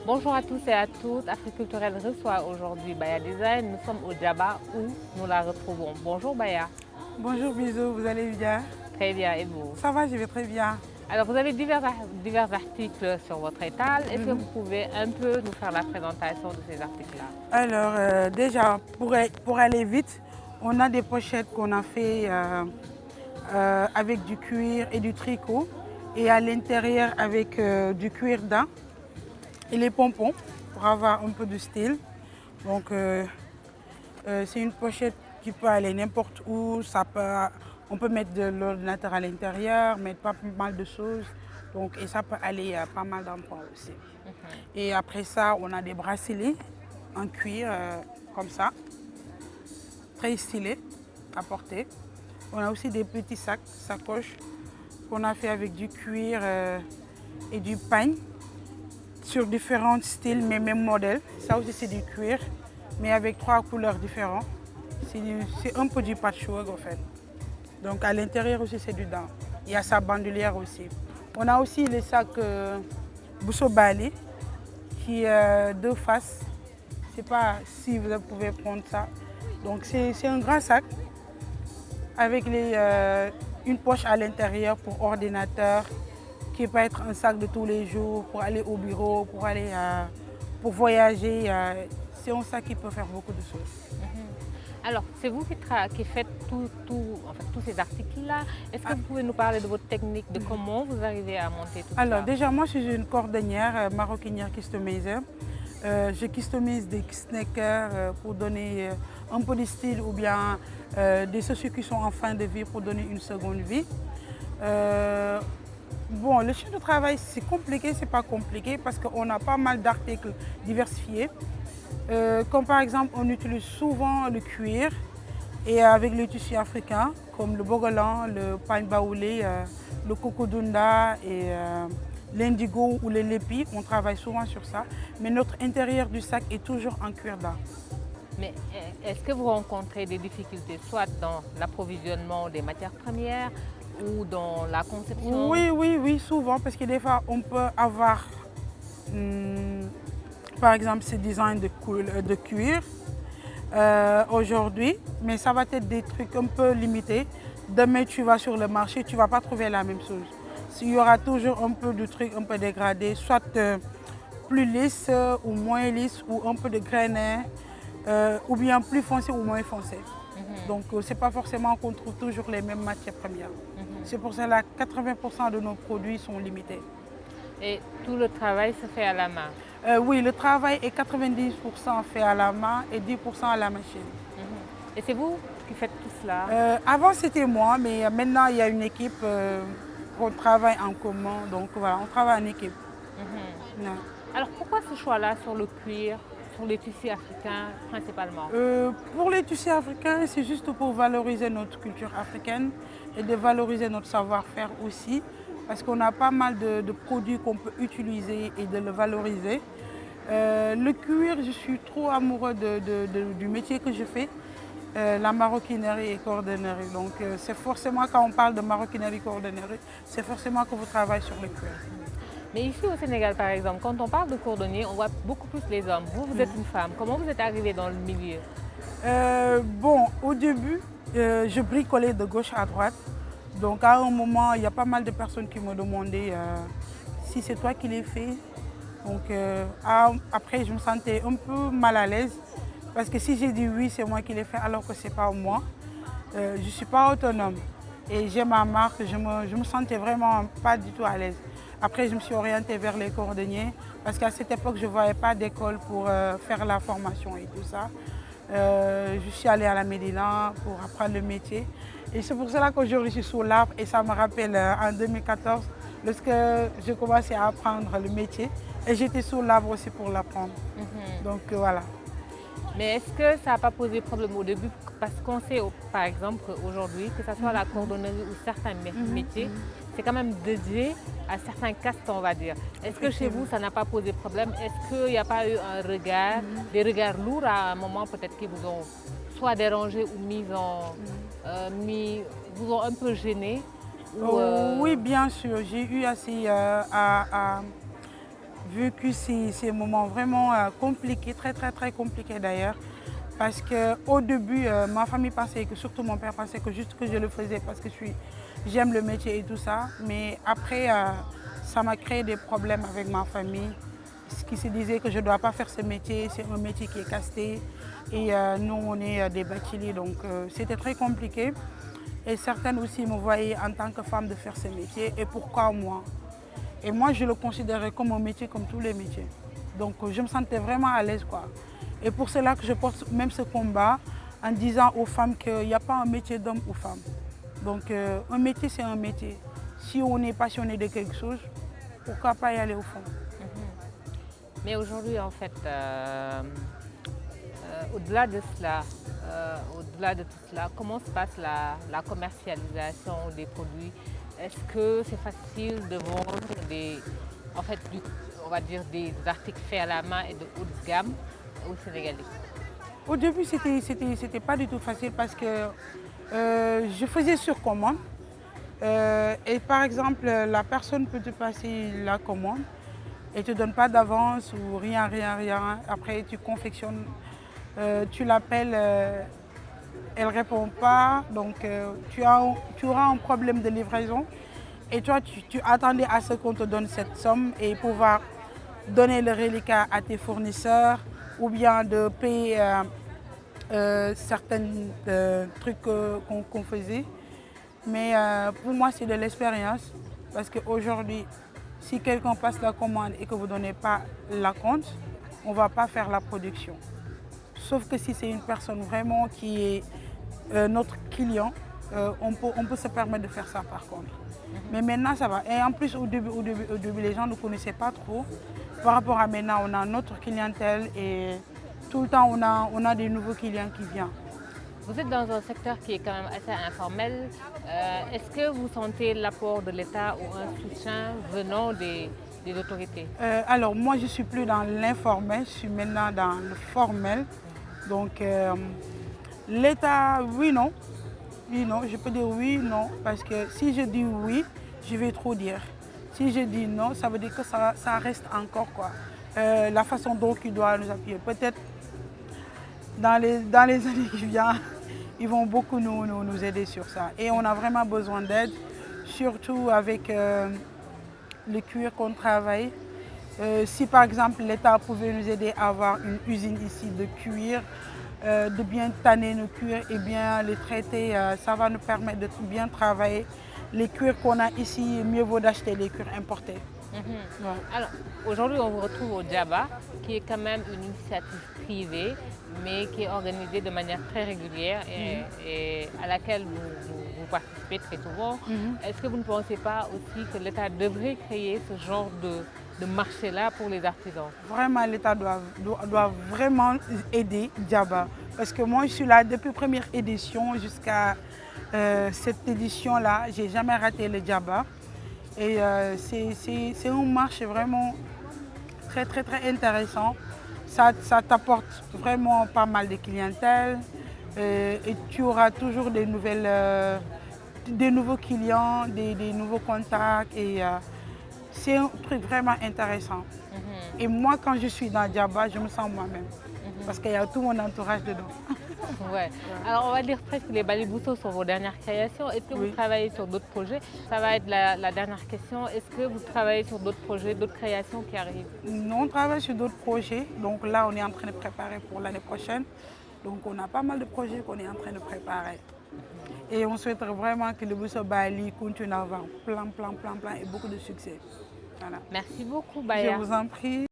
Bonjour à tous et à toutes. Afrique culturelle reçoit aujourd'hui Baya Design. Nous sommes au Djaba où nous la retrouvons. Bonjour Baya. Bonjour Bisous, vous allez bien? Très bien, et vous? Ça va, je vais très bien. Alors vous avez divers articles sur votre étal. Est-ce que vous pouvez un peu nous faire la présentation de ces articles-là? Alors déjà, pour aller vite, on a des pochettes qu'on a fait avec du cuir et du tricot et à l'intérieur avec du cuir daim et les pompons pour avoir un peu de style. Donc c'est une pochette qui peut aller n'importe où. On peut mettre de l'ordinateur à l'intérieur, mettre pas mal de choses. Donc, et ça peut aller à pas mal d'endroits aussi. Et après ça, on a des bracelets en cuir comme ça, très stylés à porter. On a aussi des petits sacs, sacoches qu'on a fait avec du cuir et du pagne sur différents styles, mais même modèles. Ça aussi, c'est du cuir, mais avec 3 couleurs différentes. C'est un peu du patchwork en fait. Donc à l'intérieur aussi, c'est du daim. Il y a sa bandoulière aussi. On a aussi les sacs Bousso Bali qui est deux faces. Je ne sais pas si vous pouvez prendre ça. Donc c'est un grand sac avec une poche à l'intérieur pour ordinateur, qui peut être un sac de tous les jours pour aller au bureau, pour voyager. C'est un sac qui peut faire beaucoup de choses. Alors, c'est vous qui faites tous ces articles-là. Est-ce que vous pouvez nous parler de votre technique, de comment vous arrivez à monter tout ça? Alors déjà, moi, je suis une cordonnière, maroquinière customizer. Je customise des sneakers pour donner un peu de style ou bien des chaussures qui sont en fin de vie pour donner une seconde vie. Bon, le chiffre de travail, c'est compliqué, c'est pas compliqué parce qu'on a pas mal d'articles diversifiés. Comme par exemple, on utilise souvent le cuir et avec les tissus africains comme le bogolan, le pagne baoulé, le cocodunda et l'indigo ou le lépi. On travaille souvent sur ça, mais notre intérieur du sac est toujours en cuir daim. Mais est-ce que vous rencontrez des difficultés, soit dans l'approvisionnement des matières premières ou dans la conception? Oui, souvent, parce que des fois, on peut avoir, par exemple, ces designs de cuir aujourd'hui, mais ça va être des trucs un peu limités. Demain, tu vas sur le marché, tu ne vas pas trouver la même chose. Il y aura toujours un peu de trucs un peu dégradés, soit plus lisses ou moins lisses, ou un peu de grainés, ou bien plus foncé ou moins foncé. Donc, ce n'est pas forcément qu'on trouve toujours les mêmes matières premières. C'est pour cela que 80% de nos produits sont limités. Et tout le travail se fait à la main? Oui, le travail est 90% fait à la main et 10% à la machine. Et c'est vous qui faites tout cela? Avant, c'était moi, mais maintenant, il y a une équipe qu'on travaille en commun. Donc, voilà, on travaille en équipe. Ouais. Alors, pourquoi ce choix-là sur le cuir, sur les tissus africains principalement? Pour les tissus africains, c'est juste pour valoriser notre culture africaine et de valoriser notre savoir-faire aussi, parce qu'on a pas mal de produits qu'on peut utiliser et de le valoriser. Le cuir, je suis trop amoureux du métier que je fais, la maroquinerie et cordonnerie. Donc c'est forcément, quand on parle de maroquinerie et cordonnerie, c'est forcément que vous travaillez sur le cuir. Mais ici au Sénégal, par exemple, quand on parle de cordonnier, on voit beaucoup plus les hommes. Vous, vous êtes une femme. Comment vous êtes arrivée dans le milieu? Bon, au début, je bricolais de gauche à droite. Donc à un moment, il y a pas mal de personnes qui me demandaient si c'est toi qui l'as fait. Donc après, je me sentais un peu mal à l'aise. Parce que si j'ai dit oui, c'est moi qui l'ai fait, alors que ce n'est pas moi. Je ne suis pas autonome. Et j'ai ma marque, je me sentais vraiment pas du tout à l'aise. Après, je me suis orientée vers les cordonniers. Parce qu'à cette époque, je ne voyais pas d'école pour faire la formation et tout ça. Je suis allée à la Médina pour apprendre le métier. Et c'est pour cela qu'aujourd'hui je suis sous l'arbre et ça me rappelle en 2014 lorsque j'ai commencé à apprendre le métier et j'étais sous l'arbre aussi pour l'apprendre. Donc voilà. Mais est-ce que ça n'a pas posé problème au début? Parce qu'on sait, par exemple, aujourd'hui, que ce soit la cordonnerie ou certains métiers, c'est quand même dédié à certains castes, on va dire. Est-ce que chez vous, ça n'a pas posé problème? Est-ce qu'il n'y a pas eu un regard, des regards lourds à un moment peut-être qui vous ont soit dérangé ou vous ont un peu gêné? Oui, bien sûr. J'ai eu assez à vécu ces moments vraiment compliqués, très compliqués d'ailleurs. Parce qu'au début, ma famille pensait que, surtout mon père pensait que juste que je le faisais parce que j'aime le métier et tout ça. Mais après, ça m'a créé des problèmes avec ma famille. Ce qui se disait que je ne dois pas faire ce métier, c'est un métier qui est casté. Et nous, on est des bacheliers, donc c'était très compliqué. Et certaines aussi me voyaient en tant que femme de faire ce métier. Et pourquoi moi? Et moi, je le considérais comme un métier comme tous les métiers. Donc je me sentais vraiment à l'aise, quoi. Et pour cela que je porte même ce combat en disant aux femmes qu'il n'y a pas un métier d'homme ou femme. Donc un métier, c'est un métier. Si on est passionné de quelque chose, pourquoi pas y aller au fond? Mais aujourd'hui, en fait, au-delà de cela, au-delà de tout cela, comment se passe la commercialisation des produits? Est-ce que c'est facile de vendre en fait, on va dire des articles faits à la main et de haute gamme au Sénégalais? Au début, c'était pas du tout facile parce que je faisais sur commande. Et par exemple, la personne peut te passer la commande et ne te donne pas d'avance ou rien. Après, tu confectionnes, tu l'appelles, elle ne répond pas. Donc, tu auras un problème de livraison. Et toi, tu attendais à ce qu'on te donne cette somme et pouvoir donner le reliquat à tes fournisseurs ou bien de payer certains trucs qu'on faisait. Mais pour moi, c'est de l'expérience parce qu'aujourd'hui, si quelqu'un passe la commande et que vous ne donnez pas la compte, on ne va pas faire la production. Sauf que si c'est une personne vraiment qui est notre client, on peut se permettre de faire ça par contre. Mais maintenant, ça va. Et en plus, au début, les gens ne connaissaient pas trop. Par rapport à maintenant, on a notre clientèle et tout le temps, on a des nouveaux clients qui viennent. Vous êtes dans un secteur qui est quand même assez informel. Est-ce que vous sentez l'apport de l'État ou un soutien venant des autorités? Alors, moi, je ne suis plus dans l'informel, je suis maintenant dans le formel. Donc, l'État, oui, non. Oui, non, je peux dire oui, non. Parce que si je dis oui, je vais trop dire. Si je dis non, ça veut dire que ça reste encore, quoi. La façon dont il doit nous appuyer. Peut-être dans les années qui viennent, ils vont beaucoup nous aider sur ça. Et on a vraiment besoin d'aide, surtout avec le cuir qu'on travaille. Si par exemple l'État pouvait nous aider à avoir une usine ici de cuir, de bien tanner nos cuirs et bien les traiter, ça va nous permettre de bien travailler. Les cuirs qu'on a ici, mieux vaut d'acheter les cuirs importés. Ouais. Alors, aujourd'hui, on vous retrouve au Djaba, qui est quand même une initiative privée, mais qui est organisée de manière très régulière et à laquelle vous participez très souvent. Est-ce que vous ne pensez pas aussi que l'État devrait créer ce genre de marché-là pour les artisans? Vraiment, l'État doit vraiment aider Djaba. Parce que moi, je suis là depuis la première édition jusqu'à cette édition-là. Je n'ai jamais raté le Djaba. Et c'est un marché vraiment très intéressant. Ça t'apporte vraiment pas mal de clientèle et tu auras toujours des nouveaux clients, des nouveaux contacts et c'est un truc vraiment intéressant. Et moi, quand je suis dans Djaba, je me sens moi-même parce qu'il y a tout mon entourage dedans. Ouais. Alors, on va dire presque que les balibousos sont vos dernières créations. Est-ce que vous travaillez sur d'autres projets? Ça va être la dernière question. Est-ce que vous travaillez sur d'autres projets, d'autres créations qui arrivent? Nous, on travaille sur d'autres projets. Donc là, on est en train de préparer pour l'année prochaine. Donc on a pas mal de projets qu'on est en train de préparer. Et on souhaite vraiment que le Bousso Bali continue à avoir plein et beaucoup de succès. Voilà. Merci beaucoup, Baya. Je vous en prie.